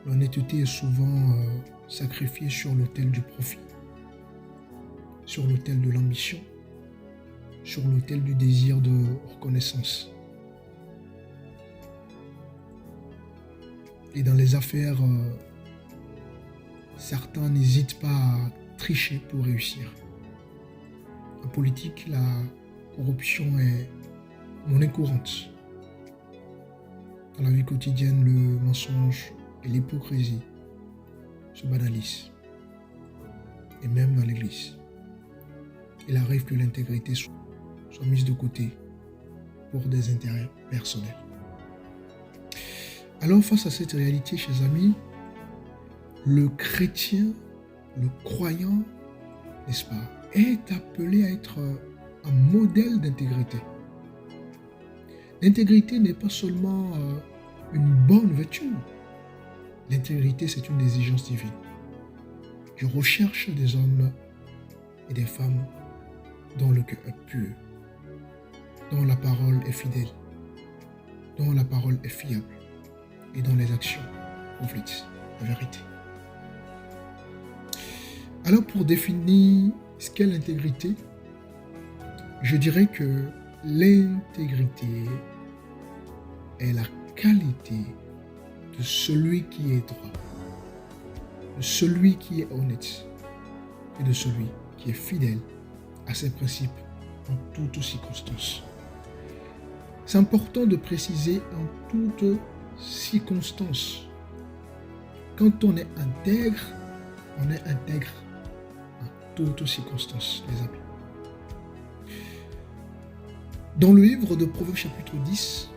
l'honnêteté est souvent sacrifiée sur l'autel du profit, sur l'autel de l'ambition, sur l'autel du désir de reconnaissance. Et dans les affaires, certains n'hésitent pas à tricher pour réussir. En politique, la corruption est monnaie courante. Dans la vie quotidienne, le mensonge et l'hypocrisie se banalisent. Et même dans l'Église, il arrive que l'intégrité soit mise de côté pour des intérêts personnels. Alors, face à cette réalité, chers amis, le chrétien, le croyant, n'est-ce pas, est appelé à être un modèle d'intégrité. L'intégrité n'est pas seulement une bonne vertu. L'intégrité, c'est une exigence divine. Je recherche des hommes et des femmes dont le cœur est pur, dont la parole est fidèle, dont la parole est fiable et dont les actions reflètent la vérité. Alors, pour définir ce qu'est l'intégrité, je dirais que l'intégrité est la qualité de celui qui est droit, de celui qui est honnête et de celui qui est fidèle à ses principes en toutes circonstances. C'est important de préciser en toutes circonstances. Quand on est intègre en toutes circonstances, les amis. Dans le livre de Proverbes chapitre 10,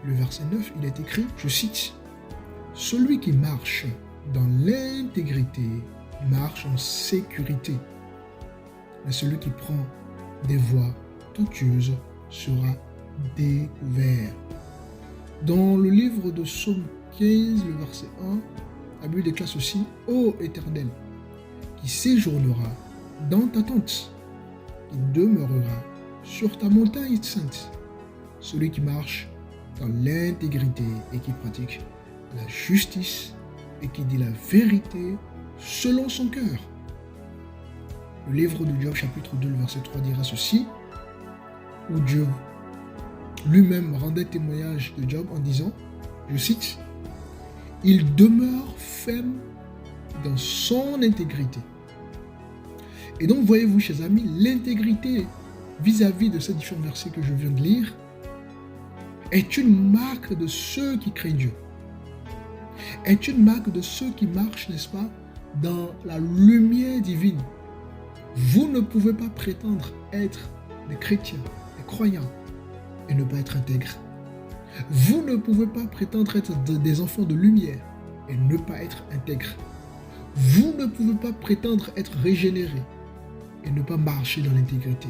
le verset 9, il est écrit, je cite, « Celui qui marche dans l'intégrité marche en sécurité, mais celui qui prend des voies tortueuses sera découvert. » Dans le livre de Psaume 15, le verset 1, la Bible déclare ceci, « Ô Éternel, qui séjournera dans ta tente, qui demeurera sur ta montagne sainte, celui qui marche dans l'intégrité et qui pratique la justice et qui dit la vérité selon son cœur. » Le livre de Job chapitre 2, le verset 3 dira ceci, où Dieu lui-même rendait témoignage de Job en disant, je cite, « Il demeure ferme dans son intégrité. » Et donc, voyez-vous, chers amis, l'intégrité vis-à-vis de ces différents versets que je viens de lire est une marque de ceux qui craignent Dieu. Est une marque de ceux qui marchent, n'est-ce pas, dans la lumière divine. Vous ne pouvez pas prétendre être des chrétiens, des croyants, et ne pas être intègre. Vous ne pouvez pas prétendre être des enfants de lumière et ne pas être intègre. Vous ne pouvez pas prétendre être régénéré et ne pas marcher dans l'intégrité.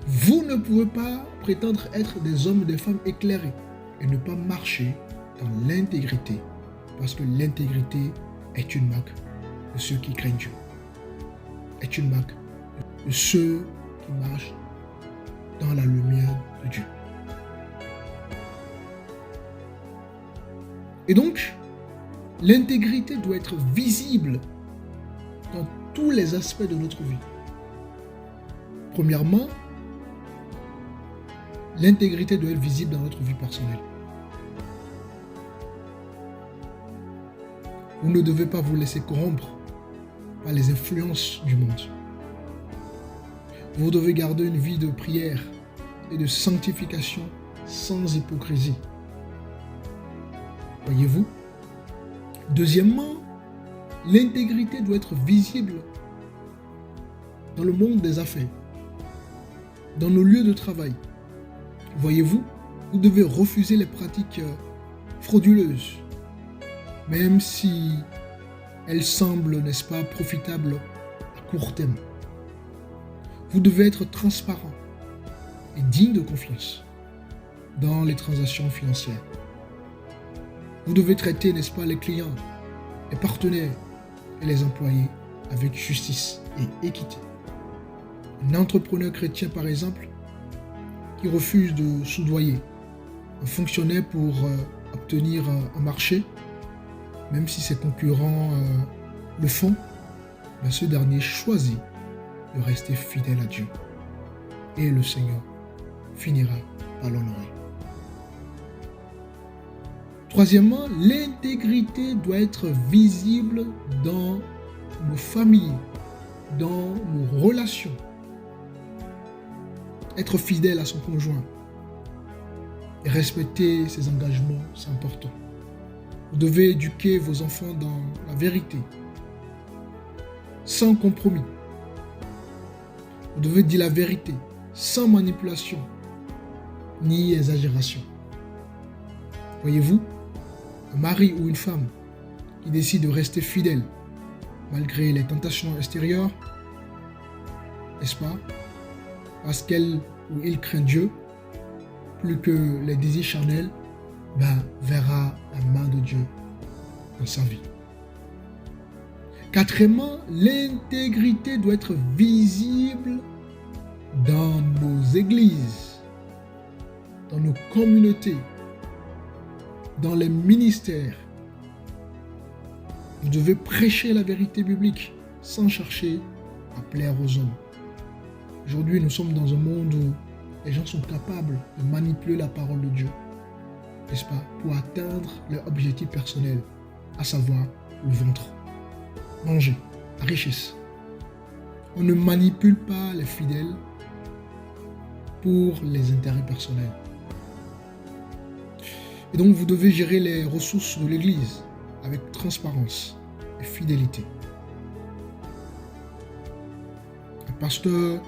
Vous ne pouvez pas prétendre être des hommes et des femmes éclairés et ne pas marcher dans l'intégrité, parce que l'intégrité est une marque de ceux qui craignent Dieu, est une marque de ceux qui marchent dans la lumière de Dieu. Et donc, l'intégrité doit être visible dans tous les aspects de notre vie. Premièrement, l'intégrité doit être visible dans notre vie personnelle. Vous ne devez pas vous laisser corrompre par les influences du monde. Vous devez garder une vie de prière et de sanctification sans hypocrisie. Voyez-vous? Deuxièmement, l'intégrité doit être visible dans le monde des affaires, dans nos lieux de travail. Voyez-vous, vous devez refuser les pratiques frauduleuses, même si elles semblent, n'est-ce pas, profitables à court terme. Vous devez être transparent et digne de confiance dans les transactions financières. Vous devez traiter, n'est-ce pas, les clients, les partenaires et les employés avec justice et équité. Un entrepreneur chrétien, par exemple, qui refuse de soudoyer un fonctionnaire pour obtenir un marché, même si ses concurrents le font, ben ce dernier choisit de rester fidèle à Dieu. Et le Seigneur finira par l'honorer. Troisièmement, l'intégrité doit être visible dans nos familles, dans nos relations. Être fidèle à son conjoint et respecter ses engagements, c'est important. Vous devez éduquer vos enfants dans la vérité, sans compromis. Vous devez dire la vérité, sans manipulation, ni exagération. Voyez-vous, un mari ou une femme qui décide de rester fidèle malgré les tentations extérieures, n'est-ce pas? Parce qu'elle ou il craint Dieu, plus que les désirs charnels, verra la main de Dieu dans sa vie. Quatrièmement, l'intégrité doit être visible dans nos églises, dans nos communautés, dans les ministères. Vous devez prêcher la vérité biblique sans chercher à plaire aux hommes. Aujourd'hui, nous sommes dans un monde où les gens sont capables de manipuler la parole de Dieu, n'est-ce pas, pour atteindre leur objectif personnel, à savoir le ventre, manger, la richesse. On ne manipule pas les fidèles pour les intérêts personnels. Et donc, vous devez gérer les ressources de l'Église avec transparence et fidélité. Le pasteur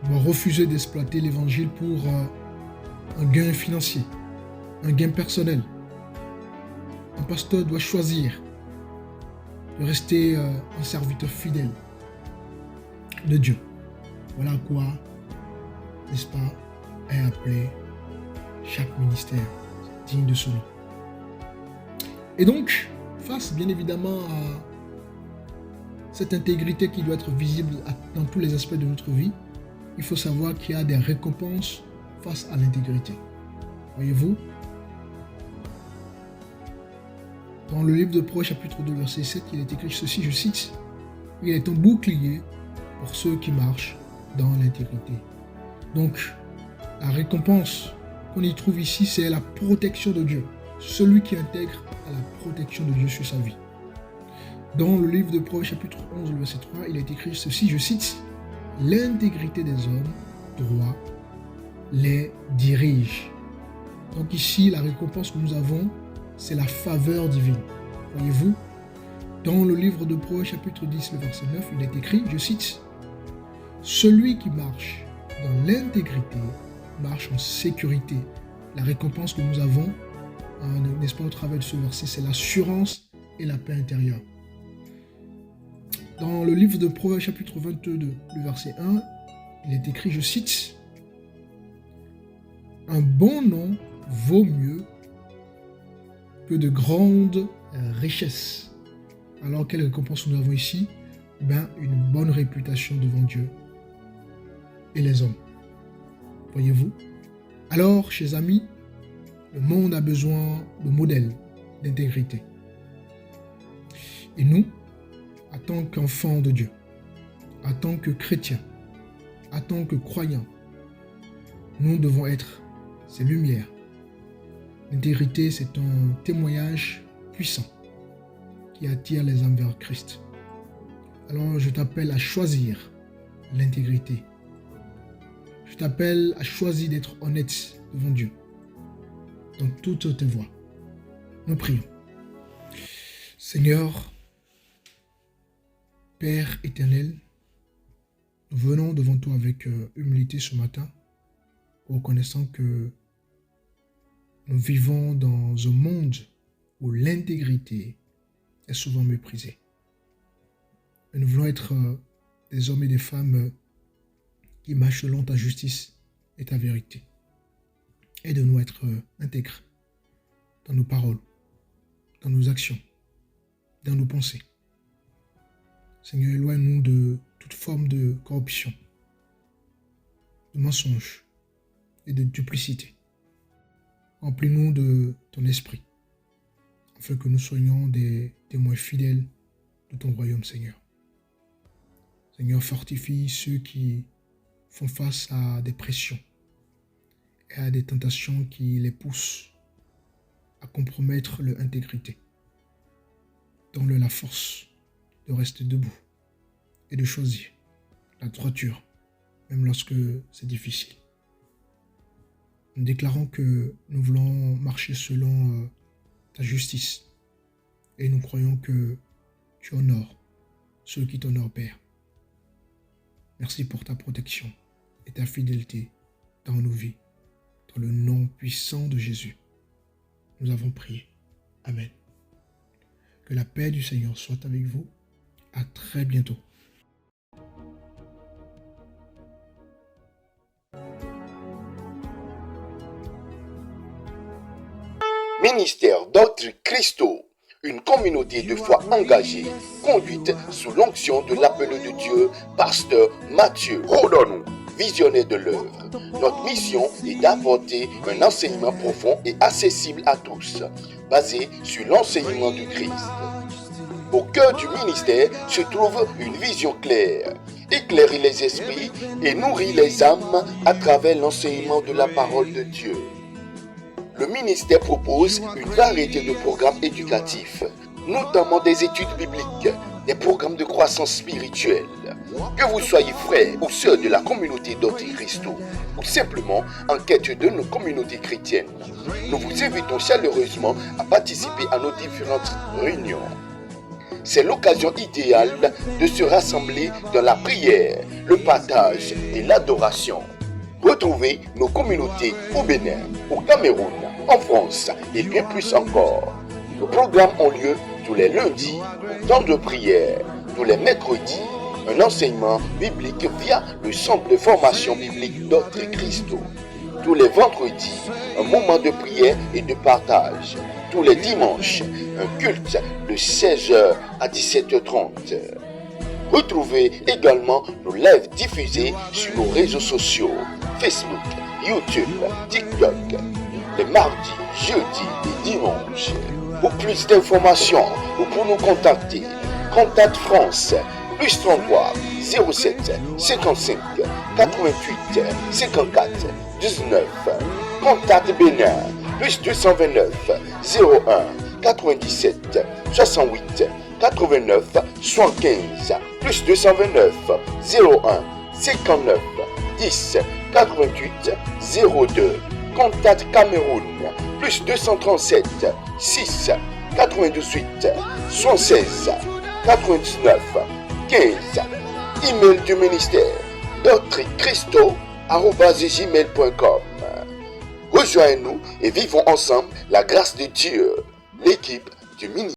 doit refuser d'exploiter l'Évangile pour un gain financier, un gain personnel. Un pasteur doit choisir de rester un serviteur fidèle de Dieu. Voilà à quoi, n'est-ce pas, est appelé chaque ministère digne de ce nom. Et donc, face bien évidemment à cette intégrité qui doit être visible dans tous les aspects de notre vie, il faut savoir qu'il y a des récompenses face à l'intégrité. Voyez-vous, dans le livre de Proverbes chapitre 2 verset 7, il est écrit ceci, je cite, « Il est un bouclier pour ceux qui marchent dans l'intégrité. » Donc, la récompense qu'on y trouve ici, c'est la protection de Dieu. Celui qui intègre à la protection de Dieu sur sa vie. Dans le livre de Proverbes chapitre 11, verset 3, il est écrit ceci, je cite, « L'intégrité des hommes droits les dirige. » Donc ici, la récompense que nous avons, c'est la faveur divine. Voyez-vous, dans le livre de Proverbes chapitre 10, le verset 9, il est écrit, je cite, « Celui qui marche dans l'intégrité marche en sécurité. » La récompense que nous avons, n'est-ce pas, au travers de ce verset, c'est l'assurance et la paix intérieure. Dans le livre de Proverbes chapitre 22, le verset 1, il est écrit, je cite, « Un bon nom vaut mieux que de grandes richesses. » Alors, quelle récompense nous avons ici? Une bonne réputation devant Dieu et les hommes. Voyez-vous? Alors, chers amis, le monde a besoin de modèles d'intégrité. Et nous, en tant qu'enfants de Dieu, en tant que chrétiens, en tant que croyants, nous devons être ces lumières. L'intégrité, c'est un témoignage puissant qui attire les âmes vers Christ. Alors, je t'appelle à choisir l'intégrité. Je t'appelle à choisir d'être honnête devant Dieu dans toutes tes voies. Nous prions. Seigneur, Père éternel, nous venons devant toi avec humilité ce matin, reconnaissant que nous vivons dans un monde où l'intégrité est souvent méprisée. Et nous voulons être des hommes et des femmes qui marchent selon ta justice et ta vérité. Aide-nous à être intègres dans nos paroles, dans nos actions, dans nos pensées. Seigneur, éloigne-nous de toute forme de corruption, de mensonge et de duplicité. Remplis-nous de ton esprit afin que nous soyons des témoins fidèles de ton royaume, Seigneur. Seigneur, fortifie ceux qui font face à des pressions et à des tentations qui les poussent à compromettre leur intégrité. Donne-leur la force de rester debout et de choisir la droiture, même lorsque c'est difficile. Nous déclarons que nous voulons marcher selon ta justice et nous croyons que tu honores ceux qui t'honorent, Père. Merci pour ta protection et ta fidélité dans nos vies. Dans le nom puissant de Jésus, nous avons prié. Amen. Que la paix du Seigneur soit avec vous. À très bientôt. Ministère d'Autres Christo, une communauté de foi engagée, conduite sous l'onction de l'appelé de Dieu, pasteur Mathieu Rodon, visionnaire de l'œuvre. Notre mission est d'apporter un enseignement profond et accessible à tous, basé sur l'enseignement du Christ. Au cœur du ministère se trouve une vision claire, éclairer les esprits et nourrir les âmes à travers l'enseignement de la parole de Dieu. Le ministère propose une variété de programmes éducatifs, notamment des études bibliques, des programmes de croissance spirituelle. Que vous soyez frères ou sœurs de la communauté d'Autres Christo, ou simplement en quête de nos communautés chrétiennes, nous vous invitons chaleureusement à participer à nos différentes réunions. C'est l'occasion idéale de se rassembler dans la prière, le partage et l'adoration. Retrouvez nos communautés au Bénin, au Cameroun, en France et bien plus encore. Nos programmes ont lieu tous les lundis, au temps de prière, tous les mercredis, un enseignement biblique via le centre de formation biblique d'Autres Christo. Tous les vendredis, un moment de prière et de partage. Tous les dimanches, un culte de 16h à 17h30. Retrouvez également nos lives diffusés sur nos réseaux sociaux, Facebook, YouTube, TikTok, les mardis, jeudis et dimanches. Pour plus d'informations ou pour nous contacter, Contact France, plus 33 07 55 88 54 19. Contact Bénin, plus 229 01 97 68 89 75, plus 229 01 59 10 88 02. Contact Cameroun, plus 237 6 98 76 99 15. Email du ministère d'autreschristo@gmail.com. Rejoignez-nous et vivons ensemble la grâce de Dieu. L'équipe du ministère.